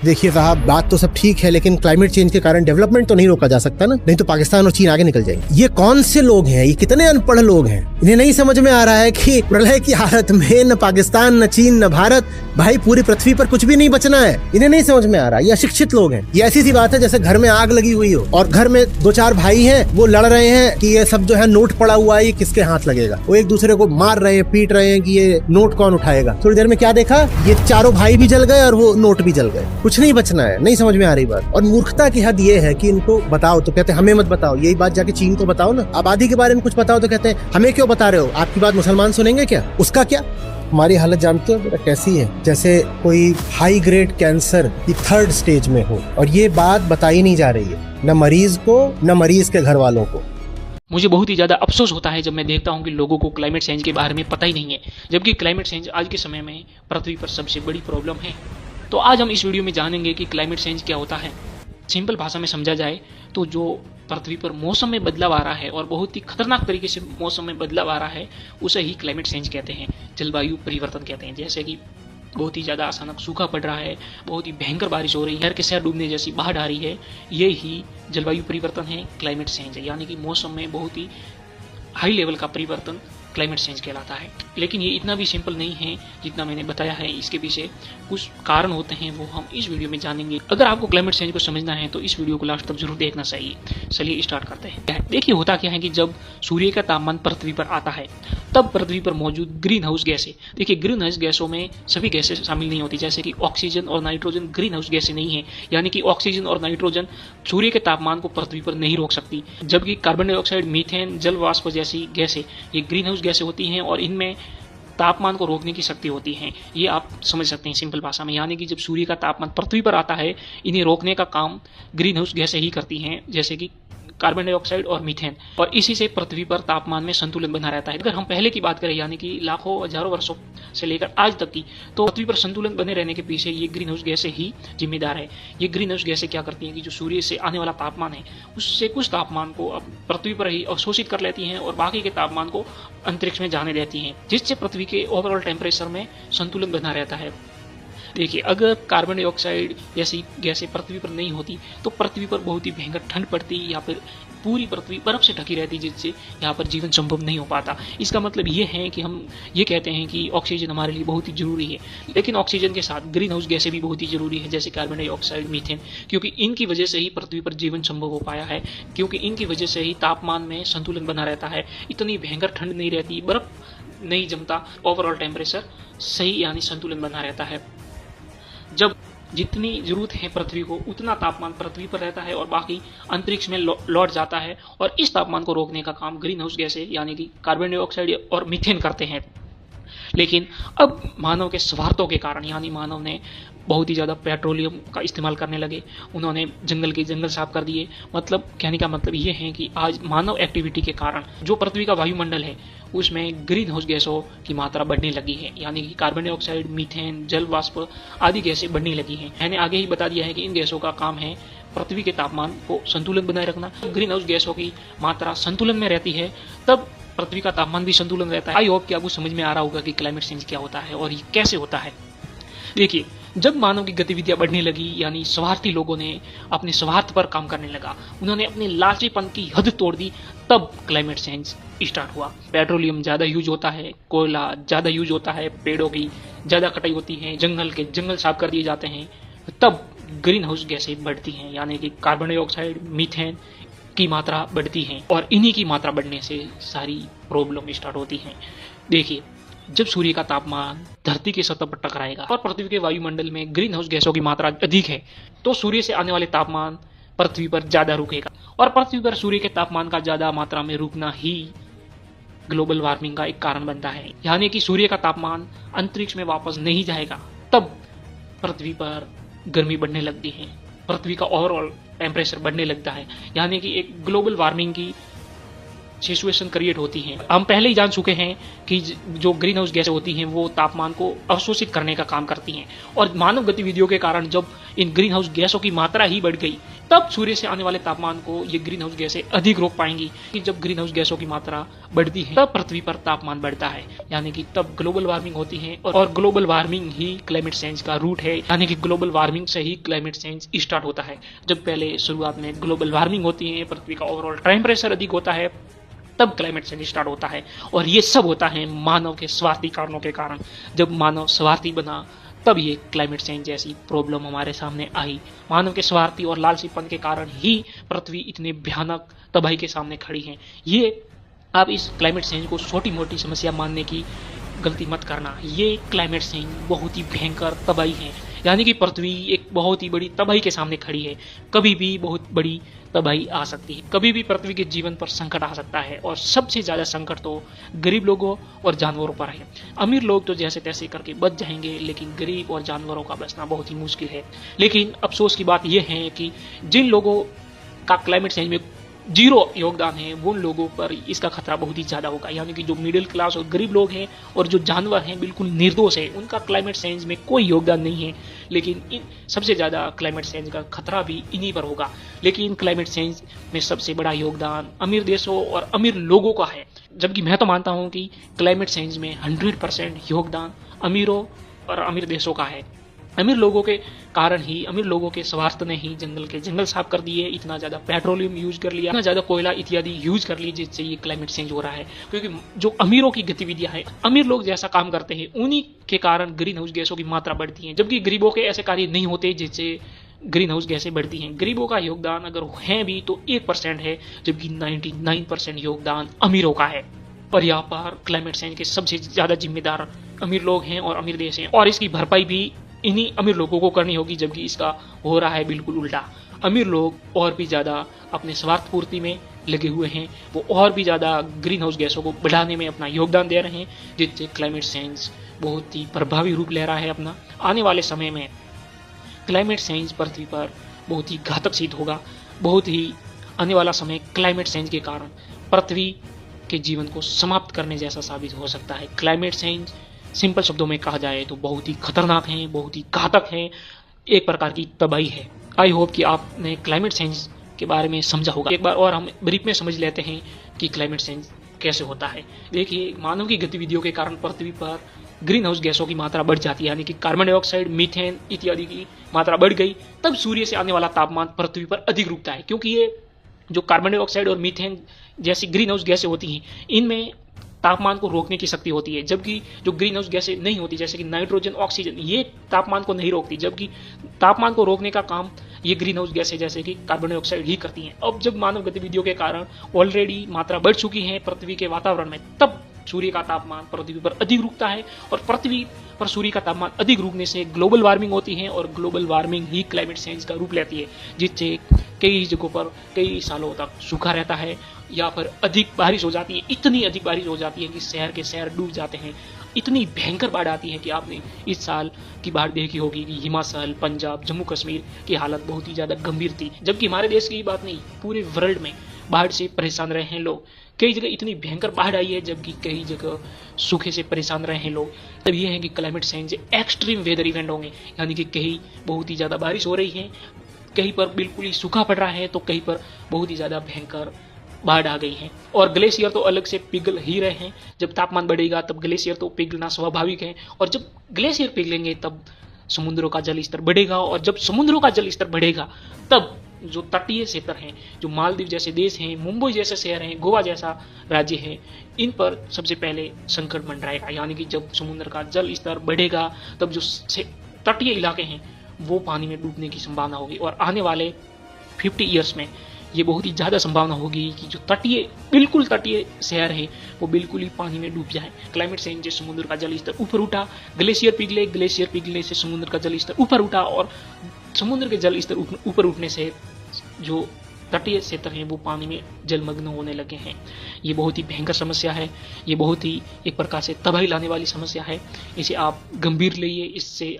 देखिए साहब, बात तो सब ठीक है, लेकिन क्लाइमेट चेंज के कारण डेवलपमेंट तो नहीं रोका जा सकता ना, नहीं तो पाकिस्तान और चीन आगे निकल जाएंगे। ये कौन से लोग हैं, ये कितने अनपढ़ लोग हैं, इन्हें नहीं समझ में आ रहा है कि प्रलय की हालत में न पाकिस्तान, न चीन, न भारत, भाई पूरी पृथ्वी पर कुछ भी नहीं बचना है। इन्हें नहीं समझ में आ रहा, ये अशिक्षित लोग हैं। ये ऐसी सी बात है जैसे घर में आग लगी हुई हो और घर में 2-4 भाई हैं, वो लड़ रहे हैं कि ये सब जो है नोट पड़ा हुआ है, ये किसके हाथ लगेगा। वो एक दूसरे को मार रहे हैं, पीट रहे हैं कि ये नोट कौन उठाएगा। थोड़ी देर में क्या देखा, ये चारों भाई भी जल गए और वो नोट भी जल गए। कुछ नहीं बचना है, नहीं समझ में आ रही बात। और मूर्खता की हद ये है कि इनको बताओ तो कहते हैं हमें मत बताओ, यही बात जाके चीन को बताओ ना। आबादी के बारे में कुछ बताओ तो कहते हैं हमें क्यों बता रहे हो, आपकी बात मुसलमान सुनेंगे क्या, उसका क्या। हमारी हालत जानते हो बेटा कैसी है, जैसे कोई हाई ग्रेड कैंसर की 3rd स्टेज में हो, और ये बात बताई नहीं जा रही है, न मरीज को न मरीज के घर वालों को। मुझे बहुत ही ज़्यादा अफसोस होता है जब मैं देखता हूँ कि लोगों को क्लाइमेट चेंज के बारे में पता ही नहीं है, जबकि क्लाइमेट चेंज आज के समय में पृथ्वी पर सबसे बड़ी प्रॉब्लम है। तो आज हम इस वीडियो में जानेंगे कि क्लाइमेट चेंज क्या होता है। सिंपल भाषा में समझा जाए तो जो पृथ्वी पर मौसम में बदलाव आ रहा है और बहुत ही खतरनाक तरीके से मौसम में बदलाव आ रहा है, उसे ही क्लाइमेट चेंज कहते हैं, जलवायु परिवर्तन कहते हैं। जैसे कि बहुत ही ज़्यादा अचानक सूखा पड़ रहा है, बहुत ही भयंकर बारिश हो रही है, शहर के शहर डूबने जैसी बाढ़ आ रही है, ये ही जलवायु परिवर्तन है, क्लाइमेट चेंज है। यानी कि मौसम में बहुत ही हाई लेवल का परिवर्तन क्लाइमेट चेंज कहलाता है। लेकिन ये इतना भी सिंपल नहीं है जितना मैंने बताया है, इसके पीछे कुछ कारण होते हैं, वो हम इस वीडियो में जानेंगे। अगर आपको क्लाइमेट चेंज को समझना है तो इस वीडियो को लास्ट तक जरूर देखना चाहिए। चलिए स्टार्ट करते हैं। देखिए होता क्या है कि जब सूर्य का तापमान पृथ्वी पर आता है तब पृथ्वी पर मौजूद ग्रीन हाउस गैसें, देखिए ग्रीन हाउस गैसों में सभी गैसें शामिल नहीं होती, जैसे कि ऑक्सीजन और नाइट्रोजन ग्रीन हाउस गैसें नहीं है। यानी कि ऑक्सीजन और नाइट्रोजन सूर्य के तापमान को पृथ्वी पर नहीं रोक सकती, जबकि कार्बन डाइऑक्साइड, मीथेन, जल वाष्प जैसी गैसें ये ग्रीन हाउस गैसें होती हैं और इनमें तापमान को रोकने की शक्ति होती है। ये आप समझ सकते हैं सिंपल भाषा में। यानी कि जब सूर्य का तापमान पृथ्वी पर आता है, इन्हें रोकने का काम ग्रीन हाउस गैसें ही करती हैं, जैसे कि कार्बन डाइऑक्साइड और मीथेन, और इसी से पृथ्वी पर तापमान में संतुलन बना रहता है। अगर हम पहले की बात करें, यानी कि लाखों हजारों वर्षों से लेकर आज तक की, तो पृथ्वी पर संतुलन बने रहने के पीछे ये ग्रीन हाउस गैसें ही जिम्मेदार है। ये ग्रीन हाउस गैसें क्या करती हैं कि जो सूर्य से आने वाला तापमान है, उससे कुछ तापमान को अब पृथ्वी पर ही अवशोषित कर लेती हैं और बाकी के तापमान को अंतरिक्ष में जाने देती हैं, जिससे पृथ्वी के ओवरऑल टेम्परेचर में संतुलन बना रहता है। देखिए अगर कार्बन डाइऑक्साइड जैसी गैसें पृथ्वी पर नहीं होती तो पृथ्वी पर बहुत ही भयंकर ठंड पड़ती या फिर पूरी पृथ्वी बर्फ से ढकी रहती, जिससे यहाँ पर जीवन संभव नहीं हो पाता। इसका मतलब ये है कि हम ये कहते हैं कि ऑक्सीजन हमारे लिए बहुत ही जरूरी है, लेकिन ऑक्सीजन के साथ ग्रीन हाउस गैसें भी बहुत ही जरूरी है, जैसे कार्बन डाइऑक्साइड, मीथेन, क्योंकि इनकी वजह से ही पृथ्वी पर जीवन संभव हो पाया है, क्योंकि इनकी वजह से ही तापमान में संतुलन बना रहता है, इतनी भयंकर ठंड नहीं रहती, बर्फ नहीं जमता, ओवरऑल टेम्परेचर सही यानी संतुलन बना रहता है। जब जितनी जरूरत है पृथ्वी को उतना तापमान पृथ्वी पर रहता है और बाकी अंतरिक्ष में लौट जाता है, और इस तापमान को रोकने का काम ग्रीन हाउस गैसें यानी कि कार्बन डाइऑक्साइड और मीथेन करते हैं। लेकिन अब मानव के स्वार्थों के कारण, यानी मानव ने बहुत ही ज़्यादा पेट्रोलियम का इस्तेमाल करने लगे, उन्होंने जंगल के जंगल साफ कर दिए। मतलब कहने का मतलब ये है कि आज मानव एक्टिविटी के कारण जो पृथ्वी का वायुमंडल है उसमें ग्रीन हाउस गैसों की मात्रा बढ़ने लगी है, यानी कि कार्बन डाइऑक्साइड, मीथेन, जल वाष्प आदि गैसें बढ़ने लगी हैं। मैंने आगे ही बता दिया है कि इन गैसों का काम है पृथ्वी के तापमान को संतुलन बनाए रखना। ग्रीन हाउस गैसों की मात्रा संतुलन में रहती है तब पृथ्वी का तापमान भी संतुलन रहता है। आई होप कि आपको समझ में आ रहा होगा कि क्लाइमेट चेंज क्या होता है और ये कैसे होता है। देखिए जब मानव की गतिविधियां बढ़ने लगी, यानी स्वार्थी लोगों ने अपने स्वार्थ पर काम करने लगा, उन्होंने अपने लालचीपन की हद तोड़ दी, तब क्लाइमेट चेंज स्टार्ट हुआ। पेट्रोलियम ज़्यादा यूज होता है, कोयला ज़्यादा यूज होता है, पेड़ों की ज़्यादा कटाई होती है, जंगल साफ कर दिए जाते हैं, तब ग्रीन हाउस गैसें बढ़ती हैं, यानी कि कार्बन डाइऑक्साइड, मीथेन की मात्रा बढ़ती है, और इन्हीं की मात्रा बढ़ने से सारी प्रॉब्लम स्टार्ट होती हैं। देखिए जब सूर्य का तापमान धरती की सतह पर टकराएगा और पृथ्वी के वायुमंडल में ग्रीन हाउस गैसों की मात्रा अधिक है, तो सूर्य से आने वाले तापमान पृथ्वी पर ज्यादा रुकेगा, और पृथ्वी पर सूर्य के तापमान का ज्यादा मात्रा में रुकना ही ग्लोबल वार्मिंग का एक कारण बनता है। यानी कि सूर्य का तापमान अंतरिक्ष में वापस नहीं जाएगा, तब पृथ्वी पर गर्मी बढ़ने लगती है, पृथ्वी का ओवरऑल टेम्परेचर बढ़ने लगता है, यानी कि एक ग्लोबल वार्मिंग की सिचुएशन क्रिएट होती है। हम पहले ही जान चुके हैं कि जो ग्रीन हाउस गैसें होती हैं वो तापमान को अवशोषित करने का काम करती हैं, और मानव गतिविधियों के कारण जब इन ग्रीन हाउस गैसों की मात्रा ही बढ़ गई, तब सूर्य से आने वाले तापमान को ये ग्रीन हाउस गैसें अधिक रोक पाएंगी। कि जब ग्रीन हाउस गैसों की मात्रा बढ़ती है तब पृथ्वी पर तापमान बढ़ता है, यानी कि तब ग्लोबल वार्मिंग होती है। और ग्लोबल वार्मिंग ही क्लाइमेट चेंज का रूट है, यानी कि ग्लोबल वार्मिंग से ही क्लाइमेट चेंज स्टार्ट होता है। जब पहले शुरुआत में ग्लोबल वार्मिंग होती है, पृथ्वी का ओवरऑल टेम्परेचर अधिक होता है, तब क्लाइमेट चेंज स्टार्ट होता है। और ये सब होता है मानव के स्वार्थी कारणों के कारण। जब मानव स्वार्थी बना तब ये क्लाइमेट चेंज जैसी प्रॉब्लम हमारे सामने आई। मानव के स्वार्थी और लालचीपन के कारण ही पृथ्वी इतने भयानक तबाही के सामने खड़ी है। ये आप इस क्लाइमेट चेंज को छोटी मोटी समस्या मानने की गलती मत करना। ये क्लाइमेट चेंज बहुत ही भयंकर तबाही है, यानी कि पृथ्वी एक बहुत ही बड़ी तबाही के सामने खड़ी है। कभी भी बहुत बड़ी तबाही आ सकती है, कभी भी पृथ्वी के जीवन पर संकट आ सकता है। और सबसे ज्यादा संकट तो गरीब लोगों और जानवरों पर है। अमीर लोग तो जैसे तैसे करके बच जाएंगे, लेकिन गरीब और जानवरों का बचना बहुत ही मुश्किल है। लेकिन अफसोस की बात यह है कि जिन लोगों का क्लाइमेट चेंज में जीरो योगदान है, उन लोगों पर इसका खतरा बहुत ही ज्यादा होगा। यानी कि जो मिडिल क्लास और गरीब लोग हैं और जो जानवर हैं बिल्कुल निर्दोष है, उनका क्लाइमेट चेंज में कोई योगदान नहीं है। लेकिन सबसे ज्यादा क्लाइमेट चेंज का खतरा भी इन्हीं पर होगा। लेकिन क्लाइमेट चेंज में सबसे बड़ा योगदान अमीर देशों और अमीर लोगों का है, जबकि मैं तो मानता हूं कि क्लाइमेट चेंज में 100% योगदान अमीरों और अमीर देशों का है। अमीर लोगों के कारण ही, अमीर लोगों के स्वार्थ ने ही जंगल साफ कर दिए, इतना ज्यादा पेट्रोलियम यूज कर लिया, इतना ज्यादा कोयला इत्यादि यूज कर लिया, जिससे ये क्लाइमेट चेंज हो रहा है। क्योंकि जो अमीरों की गतिविधियां हैं, अमीर लोग जैसा काम करते हैं, उन्हीं के कारण ग्रीन हाउस गैसों की मात्रा बढ़ती है। जबकि गरीबों के ऐसे कार्य नहीं होते जिससे ग्रीन हाउस गैसें बढ़ती हैं। गरीबों का योगदान अगर है भी तो 1% है, जबकि 99% योगदान अमीरों का है। और यहाँ पर क्लाइमेट चेंज के सबसे ज्यादा जिम्मेदार अमीर लोग हैं और अमीर देश हैं, और इसकी भरपाई भी इन्हीं अमीर लोगों को करनी होगी। जबकि इसका हो रहा है बिल्कुल उल्टा। अमीर लोग और भी ज्यादा अपने स्वार्थ पूर्ति में लगे हुए हैं, वो और भी ज्यादा ग्रीन हाउस गैसों को बढ़ाने में अपना योगदान दे रहे हैं, जिससे क्लाइमेट चेंज बहुत ही प्रभावी रूप ले रहा है अपना। आने वाले समय में क्लाइमेट चेंज पृथ्वी पर बहुत ही घातक सिद्ध होगा। बहुत ही आने वाला समय क्लाइमेट चेंज के कारण पृथ्वी के जीवन को समाप्त करने जैसा साबित हो सकता है। क्लाइमेट चेंज सिंपल शब्दों में कहा जाए तो बहुत ही खतरनाक है, बहुत ही घातक है, एक प्रकार की तबाही है। आई होप कि आपने क्लाइमेट चेंज के बारे में समझा होगा। एक बार और हम ब्रीफ में समझ लेते हैं कि क्लाइमेट चेंज कैसे होता है। देखिए, मानव की गतिविधियों के कारण पृथ्वी पर ग्रीन हाउस गैसों की मात्रा बढ़ जाती है, यानी कि कार्बन डाइऑक्साइड, मीथेन इत्यादि की मात्रा बढ़ गई, तब सूर्य से आने वाला तापमान पृथ्वी पर अधिक रुकता है। क्योंकि ये जो कार्बन डाइऑक्साइड और मीथेन जैसी ग्रीन हाउस गैसें होती हैं, इनमें तापमान को रोकने की शक्ति होती है, जबकि जो ग्रीन हाउस गैसें नहीं होती, जैसे कि नाइट्रोजन, ऑक्सीजन, ये तापमान को नहीं रोकती, जबकि तापमान को रोकने का काम ये ग्रीन हाउस गैसें जैसे कि कार्बन डाइऑक्साइड ही करती हैं। अब जब मानव गतिविधियों के कारण ऑलरेडी मात्रा बढ़ चुकी है पृथ्वी के वातावरण में, तब सूर्य का तापमान पृथ्वी पर अधिक रुकता है, और पृथ्वी पर सूर्य का तापमान अधिक रुकने से ग्लोबल वार्मिंग होती है, और ग्लोबल वार्मिंग ही क्लाइमेट चेंज का रूप लेती है, जिससे कई जगहों पर कई सालों तक सूखा रहता है या फिर अधिक बारिश हो जाती है। इतनी अधिक बारिश हो जाती है कि शहर के शहर डूब जाते हैं। इतनी भयंकर बाढ़ आती है कि आपने इस साल की बाढ़ देखी होगी कि हिमाचल, पंजाब, जम्मू कश्मीर की हालत बहुत ही ज्यादा गंभीर थी। जबकि हमारे देश की बात नहीं, पूरे वर्ल्ड में बाढ़ से परेशान रहे हैं लोग। कई जगह इतनी भयंकर बाढ़ आई है, जबकि कई जगह सूखे से परेशान रहे हैं लोग। तब ये है कि climate change extreme weather event होंगे, यानी कि कहीं बहुत ही ज्यादा बारिश हो रही है, कहीं पर बिल्कुल ही सूखा पड़ रहा है, तो कहीं पर बहुत ही ज्यादा भयंकर बाढ़ आ गई है। और ग्लेशियर तो अलग से पिघल ही रहे हैं। जब तापमान बढ़ेगा तब ग्लेशियर तो पिघलना स्वाभाविक है, और जब ग्लेशियर पिघलेंगे तब समुद्रों का जल स्तर बढ़ेगा, और जब समुद्रों का जल स्तर बढ़ेगा तब जो तटीय क्षेत्र हैं, जो मालदीव जैसे देश हैं, मुंबई जैसे शहर हैं, गोवा जैसा राज्य है, इन पर सबसे पहले संकट मंडराएगा। यानी कि जब समुद्र का जल स्तर बढ़ेगा तब जो तटीय इलाके हैं वो पानी में डूबने की संभावना होगी, और आने वाले 50 ईयर्स में ये बहुत ही ज्यादा संभावना होगी कि जो बिल्कुल तटीय शहर है वो बिल्कुल ही पानी में डूब जाए। क्लाइमेट चेंज से समुद्र का जल स्तर ऊपर उठा, ग्लेशियर पिघलने से समुद्र का जल स्तर ऊपर उठा, और समुद्र के जल स्तर ऊपर उठने से जो तटीय क्षेत्र हैं वो पानी में जलमग्न होने लगे हैं। ये बहुत ही भयंकर समस्या है, ये बहुत ही एक प्रकार से तबाही लाने वाली समस्या है। इसे आप गंभीर लीजिए, इससे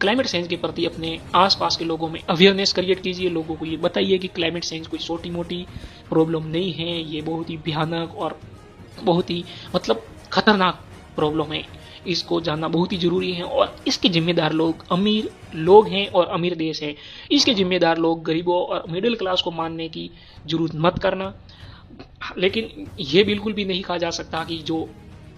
क्लाइमेट चेंज के प्रति अपने आसपास के लोगों में अवेयरनेस क्रिएट कीजिए। लोगों को ये बताइए कि क्लाइमेट चेंज कोई छोटी मोटी प्रॉब्लम नहीं है, ये बहुत ही भयानक और बहुत ही खतरनाक प्रॉब्लम है। इसको जानना बहुत ही जरूरी है। और इसके जिम्मेदार लोग अमीर लोग हैं और अमीर देश है। इसके जिम्मेदार लोग गरीबों और मिडिल क्लास को मानने की जरूरत मत करना। लेकिन ये बिल्कुल भी नहीं कहा जा सकता कि जो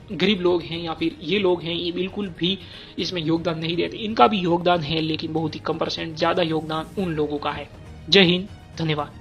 गरीब लोग हैं या फिर ये लोग हैं ये बिल्कुल भी इसमें योगदान नहीं देते। इनका भी योगदान है, लेकिन बहुत ही कम %। ज़्यादा योगदान उन लोगों का है। जय हिंद, धन्यवाद।